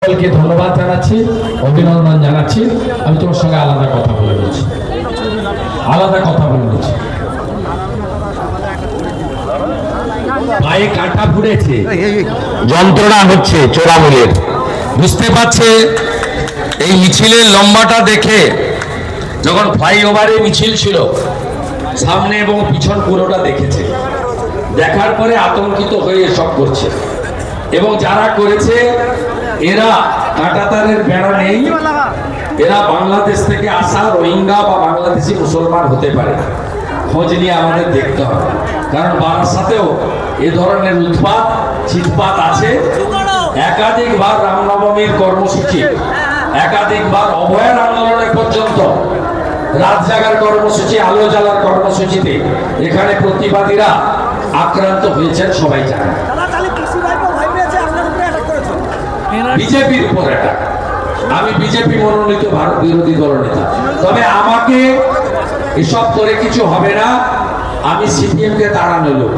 সকলকে ধন্যবাদ জানাচ্ছি, অভিনন্দন জানাচ্ছি। আমি তোমার সঙ্গে আলাদা কথা বলে নিচ্ছি, পায়ে কাঁটা ফুটেছে, যন্ত্রণা হচ্ছে চোরামূলের, বুঝতে পারছে। এই মিছিলের লম্বাটা দেখে, যখন ফ্লাইওভারে মিছিল ছিল সামনে এবং পিছন পুরোটা দেখেছে, দেখার পরে আতঙ্কিত হয়ে এসব করছে। এবং যারা করেছে এরা কাঁটাতারের বেড়া নেই, এরা বাংলাদেশ থেকে আসা রোহিঙ্গা বা বাংলাদেশি মুসলমান হতে পারে। খোঁজ নিয়ে আমাদের দেখতে হবে, কারণ বারাসাতেও এ ধরনের উৎপাত চিৎপাত আছে। একাধিকবার রামনবমীর কর্মসূচি, একাধিকবার অভয়ার আন্দোলনের পর্যন্ত রাত জাগার কর্মসূচি, আলো জ্বালার কর্মসূচিতে এখানে প্রতিবাদীরা আক্রান্ত হয়েছেন, সবাই জানে। বিজেপির উপর এটা, আমি বিজেপি মনোনীত ভারত বিরোধী দলনেতা, তবে আমাকে এসব করে কিছু হবে না। আমি সিপিএম কে তাড়ানো লোক,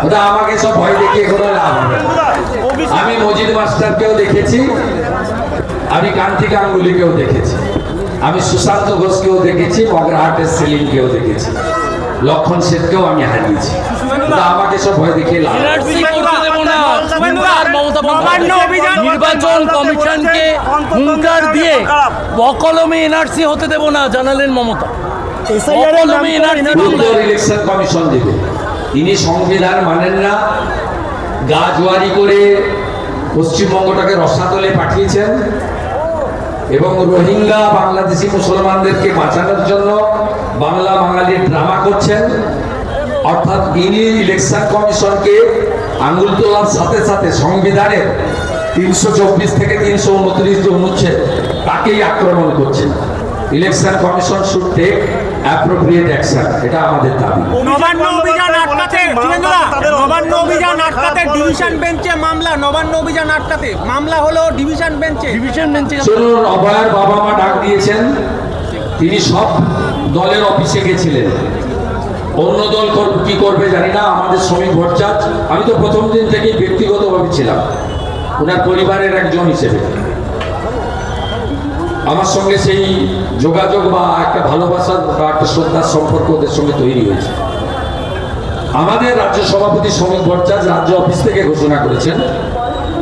ওটা আমাকে সব ভয় দেখিয়ে কোনো লাভ হবে না। আমি মজিদ মাস্টারকেও দেখেছি, আমি কান্তি গাঙ্গুলিকেও দেখেছি, আমি সুশান্ত ঘোষকেও দেখেছি, মগরাহাটের সেলিমকেও দেখেছি, লক্ষণ সেনকেও আমি হারিয়েছি। আমাকে সব ভয় দেখিয়ে লাভ। নির্বাচন কমিশনকে হুঙ্কার দিয়ে বকলমে এনআরসি হতে দেব না জানালেন মমতা। ইলেকশন কমিশন দেবে, তিনি সংবিধান মানেন না, গাজওয়ারি করে পশ্চিমবঙ্গটাকে রসাতলে পাঠিয়েছেন এবং রোহিঙ্গা বাংলাদেশি মুসলমানদেরকে বাঁচানোর জন্য বাংলা বাঙালির ড্রামা করছেন। অর্থাৎ ইনি ইলেকশন কমিশনকে আঙুল তোলার সাথে সাথে সংবিধানের 324 থেকে 329 যে অনুচ্ছেদ তাকেই আক্রমণ করছেন। Election commission should take appropriate action, এটা আমাদের দাবি। নবান্ন অভিযান আটকাতে ডিভিশন বেঞ্চে মামলা, নবান্ন অভিযান আটকাতে মামলা হলো ডিভিশন বেঞ্চে। শুনুন, অভয়ার বাবা মা ডাক দিয়েছেন, তিনি সব দলের অফিসে গেছিলেন। অন্য দল কি করবে জানি না, আমাদের শ্রমিক ভট্টাচার্য, আমি তো প্রথম দিন থেকেই ব্যক্তিগতভাবে ছিলাম ওনার পরিবারের একজন হিসেবে, আমার সঙ্গে সেই যোগাযোগ বা একটা ভালোবাসার বা একটা শ্রদ্ধার সম্পর্ক ওদের সঙ্গে তৈরি হয়েছে। আমাদের রাজ্য সভাপতি শ্রমিক ভট্টাচার্য রাজ্য অফিস থেকে ঘোষণা করেছেন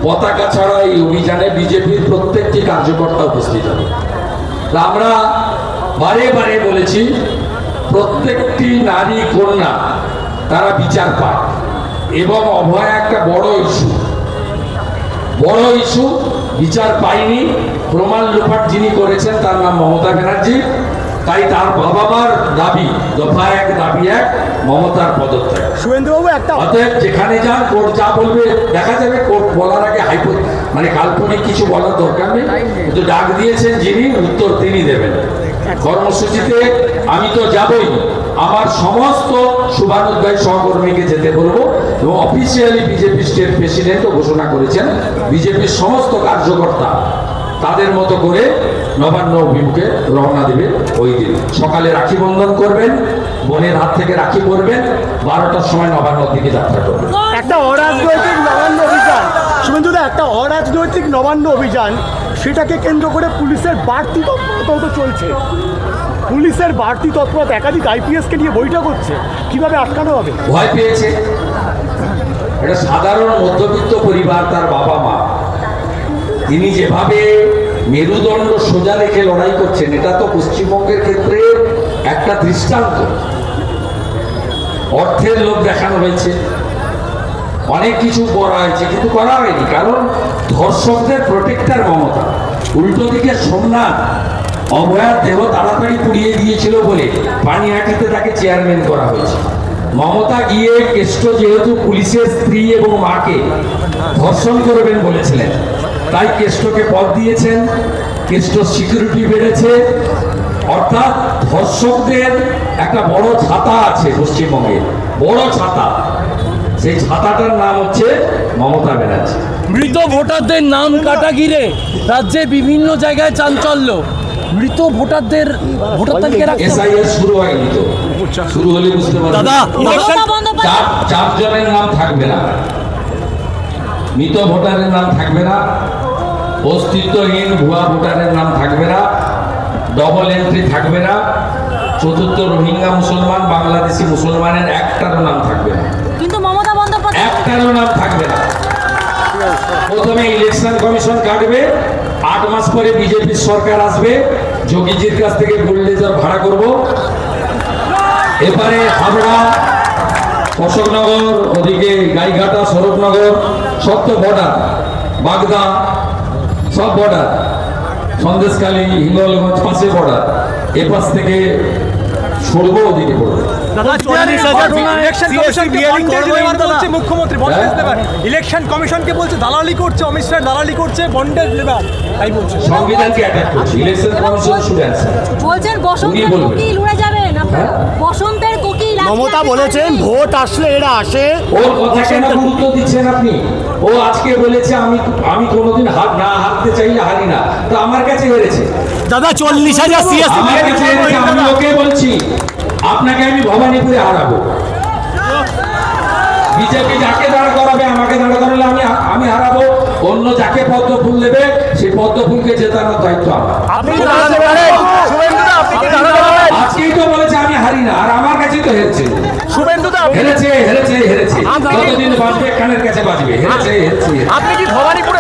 পতাকা ছাড়া এই অভিযানে বিজেপির প্রত্যেকটি কার্যকর্তা উপস্থিত হবে। আমরা বারে বারে বলেছি প্রত্যেকটি নারী কন্যা তারা বিচার পায়, এবং অভয়া একটা বড় ইস্যু, বিচার পায়নি। প্রমাণ লোপাট যিনি করেছেন তার নাম মমতা ব্যানার্জি, তাই তার বাবা মার দাবি দফা 1 দাবি 1 মমতার পদত্যাগ। অতএব যেখানে যান কোর্ট যা বলবে দেখা যাবে, কোর্ট বলার আগে মানে কাল্পনিক কিছু বলার দরকার নেই, কিন্তু ডাক দিয়েছেন যিনি, উত্তর তিনি দেবেন। কর্মসূচিতে আমি তো যাবই, আমার সমস্ত শুভানুধ্যায়ী সহকর্মীকে যেতে বলবো, এবং অফিসিয়ালি বিজেপি স্টেট প্রেসিডেন্টও ঘোষণা করেছেন বিজেপির সমস্ত কার্যকর্তা তাদের মতো করে নবান্ন অভিমুখে রওনা দেবে। ওই দিন সকালে রাখি বন্ধন করবেন, বোনের হাত থেকে রাখি পরবেন, 12টার সময় নবান্নর দিকে যাত্রা করবেন। একটা অরাজনৈতিক নবান্ন অভিযান, শুভেন্দুদা, একটা অরাজনৈতিক নবান্ন অভিযান, সেটাকে কেন্দ্র করে পুলিশের বাড়তি তৎপরতা চলছে। পুলিশের বাড়তি তৎপরতা, একাধিক আইপিএসকে নিয়ে বৈঠক হচ্ছে, কিভাবে আটকানো হবে? ভয় পেয়েছে, এটা সাধারণ মধ্যবিত্ত পরিবার, তার বাবা মা, তিনি যেভাবে মেরুদণ্ড সোজা রেখে লড়াই করছেন, এটা তো পশ্চিমবঙ্গের ক্ষেত্রে একটা দৃষ্টান্ত। অর্থের লোভ দেখানো হয়েছে, অনেক কিছু করা হয়েছে, কিন্তু করা হয়নি, কারণ ধর্ষকদের প্রোটেক্টর মমতা। উল্টো দিকে সোমনাথ অভয়ার দেহ তাড়াতাড়ি পুড়িয়ে দিয়েছিল বলে পানিহাটিতে তাকে চেয়ারম্যান করা হয়েছে। মমতা গিয়ে কেষ্ট যেহেতু পুলিশের স্ত্রী এবং মাকে ধর্ষণ করবেন বলেছিলেন, তাই কেষ্টকে পদ দিয়েছেন, কেষ্ট সিকিউরিটি বেড়েছে। অর্থাৎ ধর্ষকদের একটা বড় ছাতা আছে পশ্চিমবঙ্গে, বড় ছাতা, সেই ছাতাটার নাম হচ্ছে মমতা ব্যানার্জি। মৃত ভোটারদের নাম কাটা ঘিরে রাজ্যে বিভিন্ন জায়গায় চাঞ্চল্য। মৃত ভোটারদের ভোটার তালিকা এসআইআর শুরু হয়নি, তো শুরু হলে বুঝতে পারবেন। 4 জনের নাম থাকবে না, মৃত ভোটারের নাম থাকবে না, অস্তিত্বহীন ভুয়া ভোটারের নাম থাকবে না, ডবল এন্ট্রি থাকবে না, চতুর্থ রোহিঙ্গা মুসলমান বাংলাদেশি মুসলমানের একটারও নাম থাকবে না, কিন্তু মমতা বন্দ্যোপাধ্যায় একটারও নাম থাকবে না। প্রথমে ইলেকশন কমিশন কাটবে, 8 মাস পরে বিজেপির সরকার আসবে, যোগীজির কাছ থেকে বুলডোজার ভাড়া করব। এবারে হাবড়া, অশোকনগর, ওদিকে গাইঘাটা, স্বরূপনগর সব তো বর্ডার, বাগদা সব বর্ডার, সন্দেশখালী, হিঙ্গলগঞ্জ পাশে বর্ডার, এপাশ থেকে সরবো ওদিকে পড়বে। মুখ্যমন্ত্রী ইলেকশন কমিশনকে বলছে দালালি করছে, অমিত শাহ দালালি করছে, বন্ডেজ লেবার তাই বলছে। সংবিধানকে অ্যাটাক করছে, ইলেকশন কমিশন শুড অ্যানসার। বলছেন বসন্তের উনি বলবেন। কোকিল উড়ে যাবেন আপনারা, বসন্তের কোকিল আজকে মমতা আপনি বলেছেন পারবেন। ভোট আসলে এরা আসে। ওর কথা কেন গুরুত্ব দিচ্ছেন আপনি? ও আজকে বলেছে আমি কোনোদিন হারতে চাইলে হারি না, তো আমার কাছে হেরেছে, দাদা 40,000 সিএসসি আমার কাছে হেরেছে। আমি ওকে বলছি আপনাকে আমি ভবানীপুরে হারাবো। বিজেপি যাকে দাঁড় করাবে, আমাকে দাঁড় করালে আমি হারাবো। অন্য যাকে পদ্ম ফুল দেবে সেই পদ্ম ফুলকে জেতানোর দায়িত্ব আমার। আজকেই তো বলেছে আমি হারি না, আর আমার কাছেই তো হেরেছে। হেরেছে হেরেছে হেরেছে, যতদিন বাঁচবে কানের কাছে বাঁচবে। হেরেছে হেরেছে। আপনি কি ভবানীপুর